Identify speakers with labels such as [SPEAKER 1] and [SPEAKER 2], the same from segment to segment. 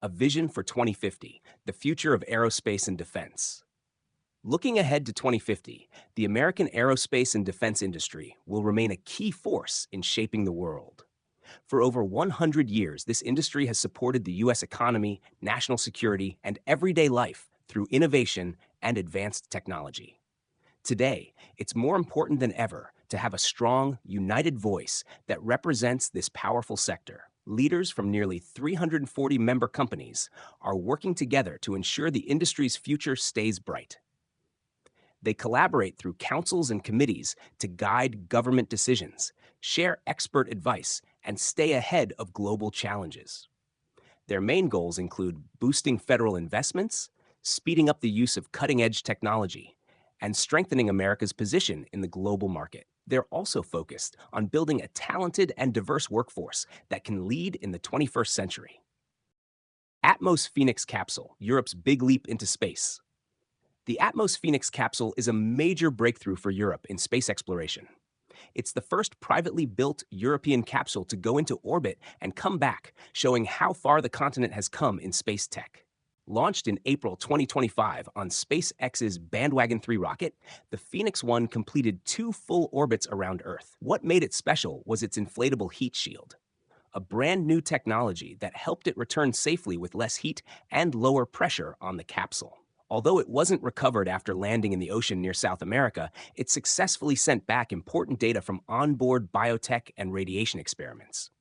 [SPEAKER 1] A Vision for 2050, the future of aerospace and defense. Looking ahead to 2050, the American aerospace and defense industry will remain a key force in shaping the world. For over 100 years, this industry has supported the U.S. economy, national security, and everyday life through innovation and advanced technology. Today, it's more important than ever to have a strong, united voice that represents this powerful sector. Leaders from nearly 340 member companies are working together to ensure the industry's future stays bright. They collaborate through councils and committees to guide government decisions, share expert advice, and stay ahead of global challenges. Their main goals include boosting federal investments, speeding up the use of cutting-edge technology, and strengthening America's position in the global market. They're also focused on building a talented and diverse workforce that can lead in the 21st century. Atmos Phoenix Capsule, Europe's big leap into space. The Atmos Phoenix capsule is a major breakthrough for Europe in space exploration. It's the first privately built European capsule to go into orbit and come back, showing how far the continent has come in space tech. Launched in April 2025 on SpaceX's Bandwagon 3 rocket, the Phoenix 1 completed 2 full orbits around Earth. What made it special was its inflatable heat shield, a brand new technology that helped it return safely with less heat and lower pressure on the capsule. Although it wasn't recovered after landing in the ocean near South America, it successfully sent back important data from onboard biotech and radiation experiments.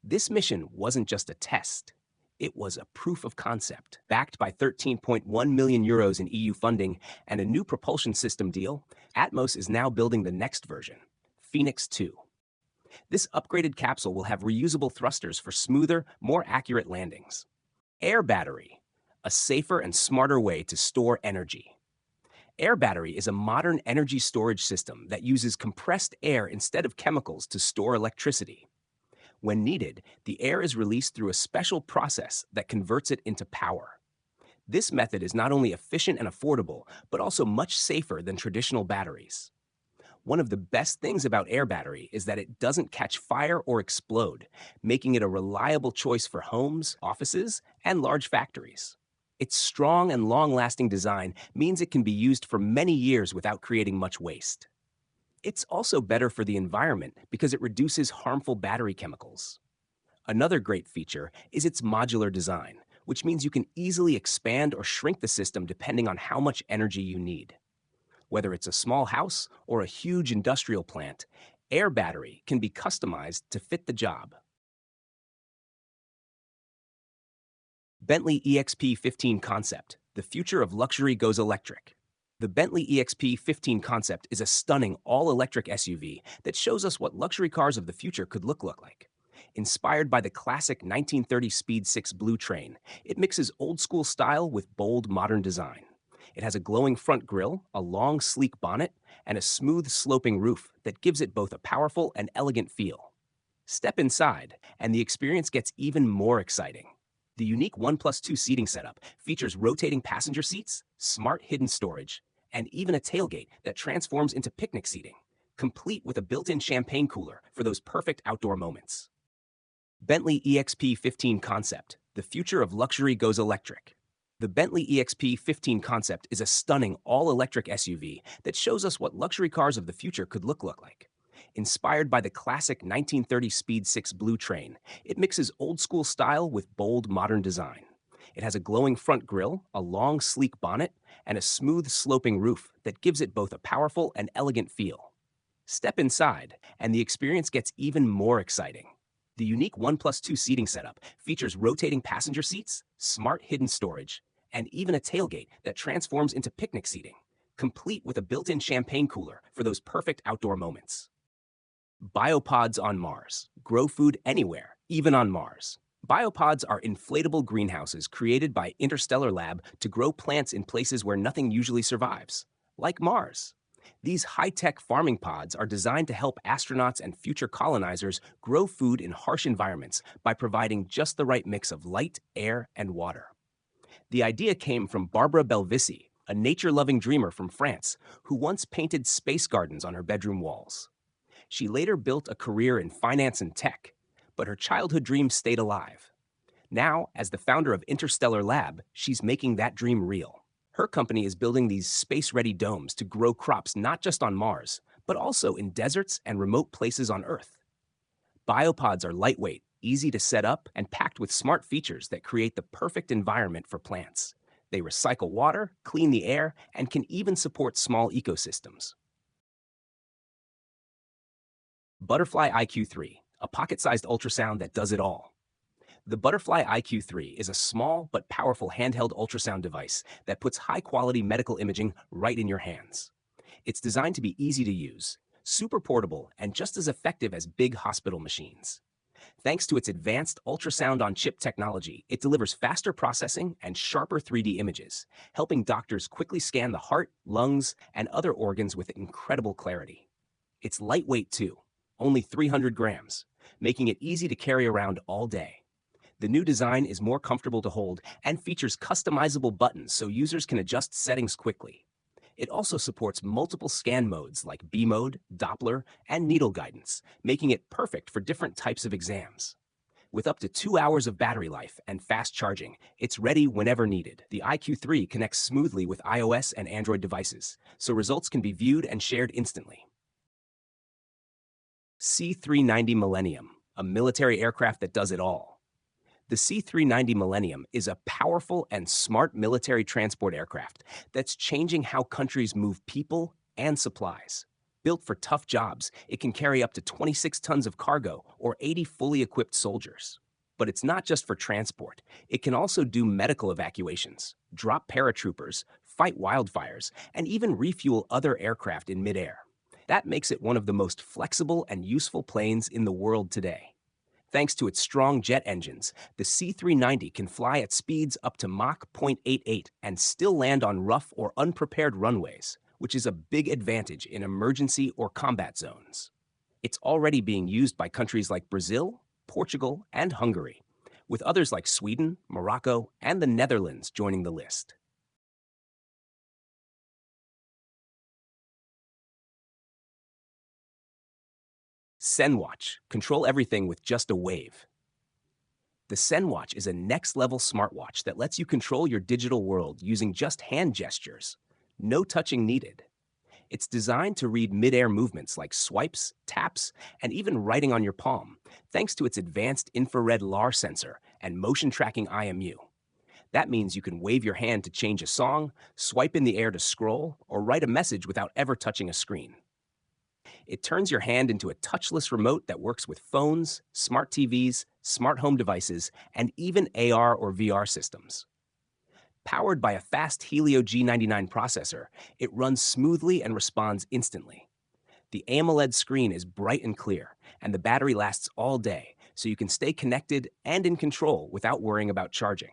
[SPEAKER 1] This mission wasn't just a test. It was a proof of concept. Backed by 13.1 million euros in EU funding and a new propulsion system deal, Atmos is now building the next version, Phoenix 2. This upgraded capsule will have reusable thrusters for smoother, more accurate landings. Air battery, a safer and smarter way to store energy. Air battery is a modern energy storage system that uses compressed air instead of chemicals to store electricity. When needed, the air is released through a special process that converts it into power. This method is not only efficient and affordable, but also much safer than traditional batteries. One of the best things about air battery is that it doesn't catch fire or explode, making it a reliable choice for homes, offices, and large factories. Its strong and long-lasting design means it can be used for many years without creating much waste. It's also better for the environment because it reduces harmful battery chemicals. Another great feature is its modular design, which means you can easily expand or shrink the system depending on how much energy you need. Whether it's a small house or a huge industrial plant, air battery can be customized to fit the job. Bentley EXP15 Concept, the future of luxury goes electric. The Bentley EXP15 Concept is a stunning all-electric SUV that shows us what luxury cars of the future could look like. Inspired by the classic 1930 Speed 6 Blue train, it mixes old-school style with bold modern design. It has a glowing front grille, a long, sleek bonnet, and a smooth, sloping roof that gives it both a powerful and elegant feel. Step inside, and the experience gets even more exciting. The unique 1+2 seating setup features rotating passenger seats, smart hidden storage, and even a tailgate that transforms into picnic seating, complete with a built-in champagne cooler for those perfect outdoor moments. Bentley EXP15 Concept, the future of luxury goes electric. The Bentley EXP15 Concept is a stunning all-electric SUV that shows us what luxury cars of the future could look like. Inspired by the classic 1930 Speed 6 Blue train, it mixes old-school style with bold modern design. It has a glowing front grille, a long, sleek bonnet, and a smooth, sloping roof that gives it both a powerful and elegant feel. Step inside, and the experience gets even more exciting. The unique 1+2 seating setup features rotating passenger seats, smart hidden storage, and even a tailgate that transforms into picnic seating, complete with a built-in champagne cooler for those perfect outdoor moments. Biopods on Mars. Grow food anywhere, even on Mars. Biopods are inflatable greenhouses created by Interstellar Lab to grow plants in places where nothing usually survives, like Mars. These high-tech farming pods are designed to help astronauts and future colonizers grow food in harsh environments by providing just the right mix of light, air, and water. The idea came from Barbara Belvisi, a nature-loving dreamer from France, who once painted space gardens on her bedroom walls. She later built a career in finance and tech, but her childhood dream stayed alive. Now, as the founder of Interstellar Lab, she's making that dream real. Her company is building these space-ready domes to grow crops not just on Mars, but also in deserts and remote places on Earth. Biopods are lightweight, easy to set up, and packed with smart features that create the perfect environment for plants. They recycle water, clean the air, and can even support small ecosystems. Butterfly IQ3, a pocket-sized ultrasound that does it all. The Butterfly IQ3 is a small but powerful handheld ultrasound device that puts high-quality medical imaging right in your hands. It's designed to be easy to use, super portable, and just as effective as big hospital machines. Thanks to its advanced ultrasound-on-chip technology, it delivers faster processing and sharper 3D images, helping doctors quickly scan the heart, lungs, and other organs with incredible clarity. It's lightweight too, only 300 grams, making it easy to carry around all day. The new design is more comfortable to hold and features customizable buttons so users can adjust settings quickly. It also supports multiple scan modes like B mode, Doppler, and needle guidance, making it perfect for different types of exams. With up to 2 hours of battery life and fast charging, it's ready whenever needed. The IQ3 connects smoothly with iOS and Android devices, so results can be viewed and shared instantly. C-390 Millennium, a military aircraft that does it all. The C-390 Millennium is a powerful and smart military transport aircraft that's changing how countries move people and supplies. Built for tough jobs, it can carry up to 26 tons of cargo or 80 fully equipped soldiers. But it's not just for transport. It can also do medical evacuations, drop paratroopers, fight wildfires, and even refuel other aircraft in midair. That makes it one of the most flexible and useful planes in the world today. Thanks to its strong jet engines, the C-390 can fly at speeds up to Mach 0.88 and still land on rough or unprepared runways, which is a big advantage in emergency or combat zones. It's already being used by countries like Brazil, Portugal, and Hungary, with others like Sweden, Morocco, and the Netherlands joining the list. ZenWatch, control everything with just a wave. The ZenWatch is a next-level smartwatch that lets you control your digital world using just hand gestures. No touching needed. It's designed to read mid-air movements like swipes, taps, and even writing on your palm, thanks to its advanced infrared LAR sensor and motion-tracking IMU. That means you can wave your hand to change a song, swipe in the air to scroll, or write a message without ever touching a screen. It turns your hand into a touchless remote that works with phones, smart TVs, smart home devices, and even AR or VR systems. Powered by a fast Helio G99 processor, it runs smoothly and responds instantly. The AMOLED screen is bright and clear, and the battery lasts all day, so you can stay connected and in control without worrying about charging.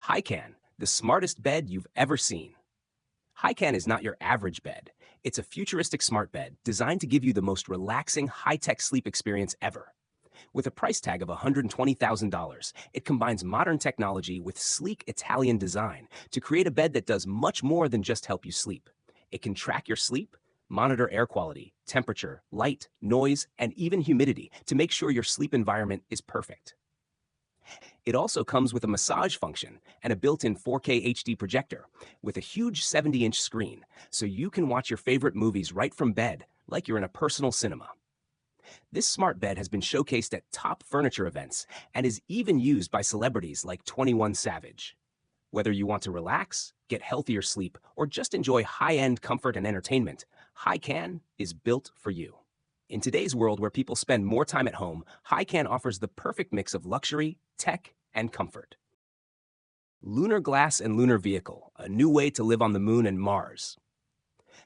[SPEAKER 1] Hycan, the smartest bed you've ever seen. Hycan is not your average bed. It's a futuristic smart bed designed to give you the most relaxing, high-tech sleep experience ever. With a price tag of $120,000, it combines modern technology with sleek Italian design to create a bed that does much more than just help you sleep. It can track your sleep, monitor air quality, temperature, light, noise, and even humidity to make sure your sleep environment is perfect. It also comes with a massage function and a built-in 4K HD projector with a huge 70-inch screen, so you can watch your favorite movies right from bed, like you're in a personal cinema. This smart bed has been showcased at top furniture events and is even used by celebrities like 21 Savage. Whether you want to relax, get healthier sleep, or just enjoy high-end comfort and entertainment, Hycan is built for you. In today's world where people spend more time at home, Hycan offers the perfect mix of luxury, tech, and comfort. Lunar Glass and Lunar Vehicle, a new way to live on the Moon and Mars.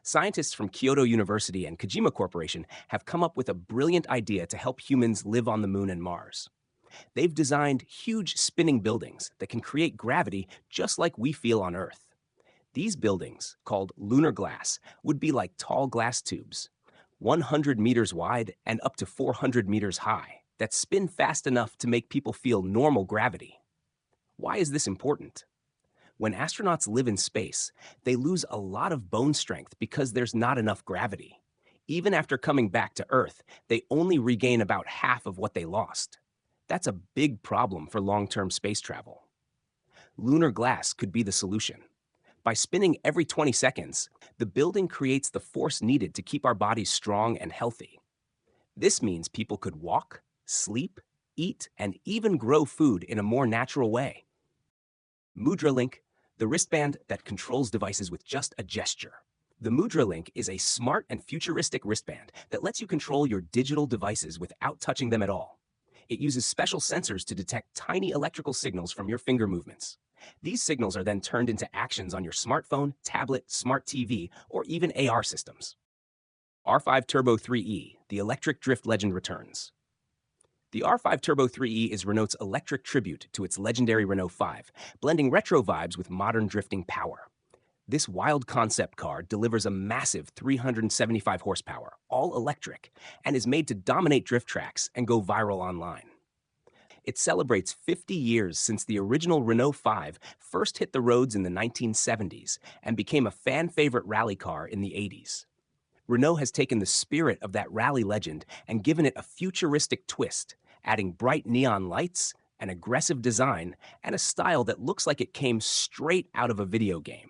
[SPEAKER 1] Scientists from Kyoto University and Kojima Corporation have come up with a brilliant idea to help humans live on the Moon and Mars. They've designed huge spinning buildings that can create gravity just like we feel on Earth. These buildings, called lunar glass, would be like tall glass tubes, 100 meters wide and up to 400 meters high, that spin fast enough to make people feel normal gravity. Why is this important? When astronauts live in space, they lose a lot of bone strength because there's not enough gravity. Even after coming back to Earth, they only regain about half of what they lost. That's a big problem for long-term space travel. Lunar glass could be the solution. By spinning every 20 seconds, the building creates the force needed to keep our bodies strong and healthy. This means people could walk, sleep, eat, and even grow food in a more natural way. Mudra Link, the wristband that controls devices with just a gesture. The Mudra Link is a smart and futuristic wristband that lets you control your digital devices without touching them at all. It uses special sensors to detect tiny electrical signals from your finger movements. These signals are then turned into actions on your smartphone, tablet, smart TV, or even AR systems. R5 Turbo 3E, the electric drift legend returns. The R5 Turbo 3E is Renault's electric tribute to its legendary Renault 5, blending retro vibes with modern drifting power. This wild concept car delivers a massive 375 horsepower, all electric, and is made to dominate drift tracks and go viral online. It celebrates 50 years since the original Renault 5 first hit the roads in the 1970s and became a fan favorite rally car in the 80s. Renault has taken the spirit of that rally legend and given it a futuristic twist, adding bright neon lights, an aggressive design, and a style that looks like it came straight out of a video game.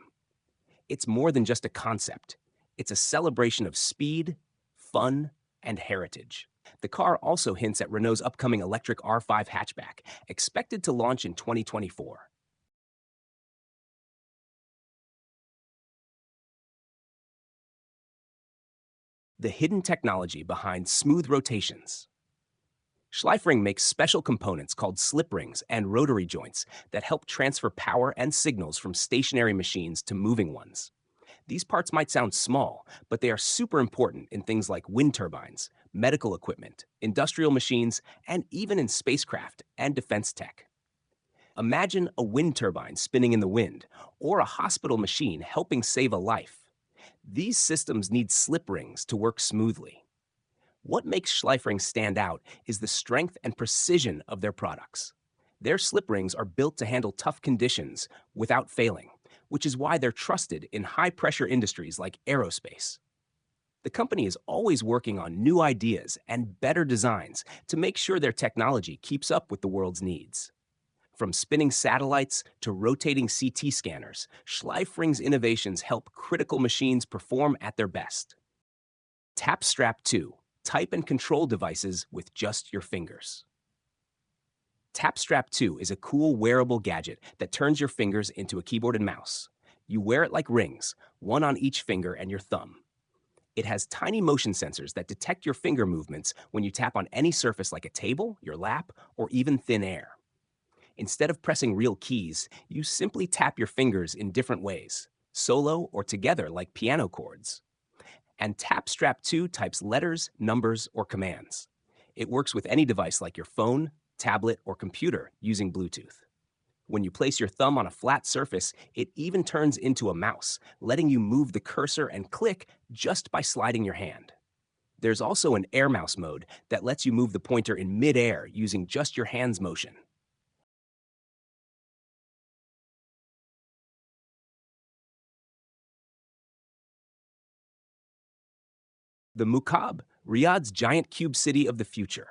[SPEAKER 1] It's more than just a concept. It's a celebration of speed, fun, and heritage. The car also hints at Renault's upcoming electric R5 hatchback, expected to launch in 2024. The hidden technology behind smooth rotations. Schleifring makes special components called slip rings and rotary joints that help transfer power and signals from stationary machines to moving ones. These parts might sound small, but they are super important in things like wind turbines, medical equipment, industrial machines, and even in spacecraft and defense tech. Imagine a wind turbine spinning in the wind, or a hospital machine helping save a life. These systems need slip rings to work smoothly. What makes Schleifring stand out is the strength and precision of their products. Their slip rings are built to handle tough conditions without failing, which is why they're trusted in high-pressure industries like aerospace. The company is always working on new ideas and better designs to make sure their technology keeps up with the world's needs. From spinning satellites to rotating CT scanners, Schleifring's innovations help critical machines perform at their best. TapStrap 2, type and control devices with just your fingers. TapStrap 2 is a cool wearable gadget that turns your fingers into a keyboard and mouse. You wear it like rings, one on each finger and your thumb. It has tiny motion sensors that detect your finger movements when you tap on any surface like a table, your lap, or even thin air. Instead of pressing real keys, you simply tap your fingers in different ways, solo or together like piano chords. And TapStrap 2 types letters, numbers, or commands. It works with any device like your phone, tablet, or computer using Bluetooth. When you place your thumb on a flat surface, it even turns into a mouse, letting you move the cursor and click just by sliding your hand. There's also an air mouse mode that lets you move the pointer in mid-air using just your hand's motion. The Mukaab, Riyadh's giant cube city of the future.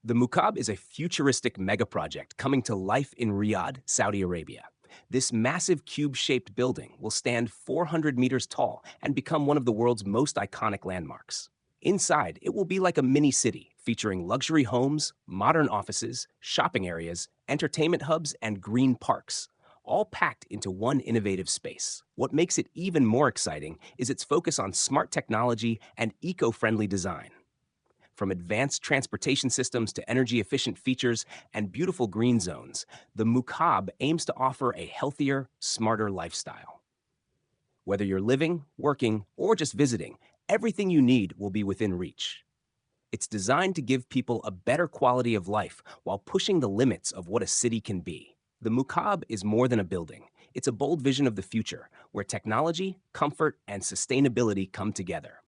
[SPEAKER 1] The Mukaab is a futuristic megaproject coming to life in Riyadh, Saudi Arabia. This massive cube-shaped building will stand 400 meters tall and become one of the world's most iconic landmarks. Inside, it will be like a mini city, featuring luxury homes, modern offices, shopping areas, entertainment hubs, and green parks, all packed into one innovative space. What makes it even more exciting is its focus on smart technology and eco-friendly design. From advanced transportation systems to energy-efficient features and beautiful green zones, the Mukaab aims to offer a healthier, smarter lifestyle. Whether you're living, working, or just visiting, everything you need will be within reach. It's designed to give people a better quality of life while pushing the limits of what a city can be. The Mukaab is more than a building. It's a bold vision of the future, where technology, comfort, and sustainability come together.